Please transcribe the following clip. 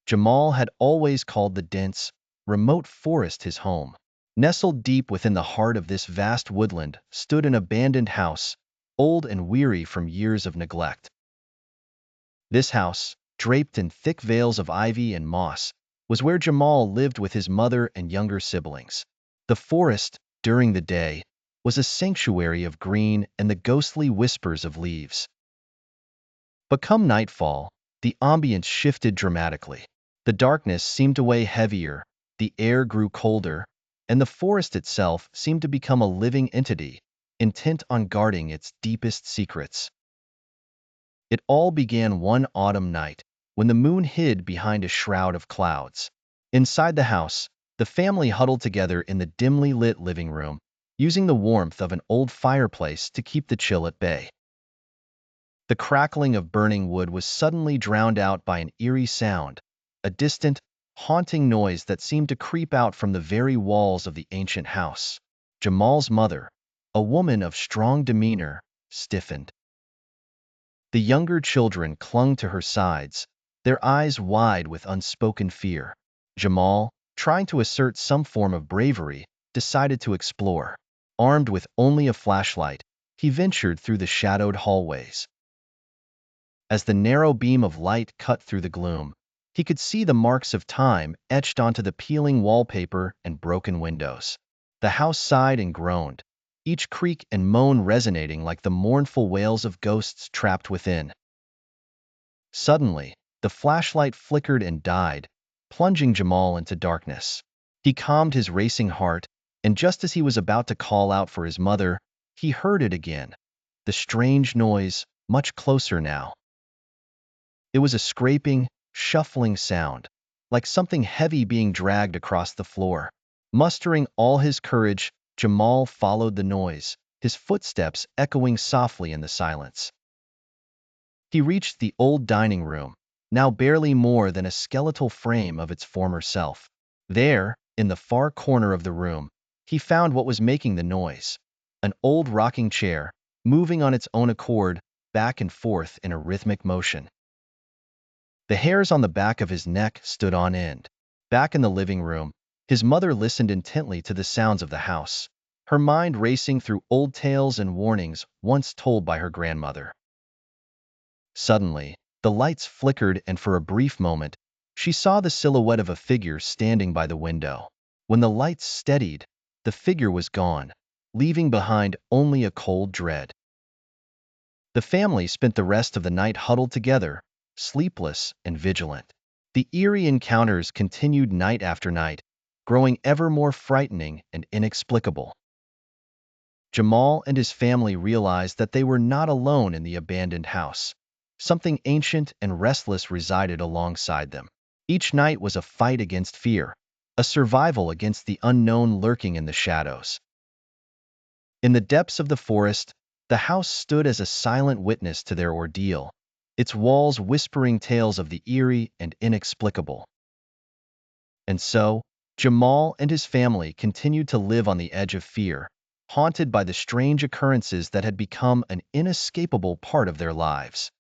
Jamal had always called the dense, remote forest his home. Nestled deep within the heart of this vast woodland stood an abandoned house, old and weary from years of neglect. This house, draped in thick veils of ivy and moss, was where Jamal lived with his mother and younger siblings. The forest, during the day, was a sanctuary of green and the ghostly whispers of leaves. But come nightfall, the ambience shifted dramatically. The darkness seemed to weigh heavier, the air grew colder, and the forest itself seemed to become a living entity, intent on guarding its deepest secrets. It all began one autumn night, when the moon hid behind a shroud of clouds. Inside the house, the family huddled together in the dimly lit living room, using the warmth of an old fireplace to keep the chill at bay. The crackling of burning wood was suddenly drowned out by an eerie sound, a distant, haunting noise that seemed to creep out from the very walls of the ancient house. Jamal's mother, a woman of strong demeanor, stiffened. The younger children clung to her sides, their eyes wide with unspoken fear. Jamal, trying to assert some form of bravery, decided to explore. Armed with only a flashlight, he ventured through the shadowed hallways. As the narrow beam of light cut through the gloom, he could see the marks of time etched onto the peeling wallpaper and broken windows. The house sighed and groaned, each creak and moan resonating like the mournful wails of ghosts trapped within. Suddenly, the flashlight flickered and died, plunging Jamal into darkness. He calmed his racing heart, and just as he was about to call out for his mother, he heard it again, the strange noise, much closer now. It was a scraping, shuffling sound, like something heavy being dragged across the floor. Mustering all his courage, Jamal followed the noise, his footsteps echoing softly in the silence. He reached the old dining room, now barely more than a skeletal frame of its former self. There, in the far corner of the room, he found what was making the noise, an old rocking chair, moving on its own accord, back and forth in a rhythmic motion. The hairs on the back of his neck stood on end. Back in the living room, his mother listened intently to the sounds of the house, her mind racing through old tales and warnings once told by her grandmother. Suddenly, the lights flickered and for a brief moment, she saw the silhouette of a figure standing by the window. When the lights steadied, the figure was gone, leaving behind only a cold dread. The family spent the rest of the night huddled together, sleepless and vigilant. The eerie encounters continued night after night, growing ever more frightening and inexplicable. Jamal and his family realized that they were not alone in the abandoned house. Something ancient and restless resided alongside them. Each night was a fight against fear, a survival against the unknown lurking in the shadows. In the depths of the forest, the house stood as a silent witness to their ordeal, its walls whispering tales of the eerie and inexplicable. And so, Jamal and his family continued to live on the edge of fear, haunted by the strange occurrences that had become an inescapable part of their lives.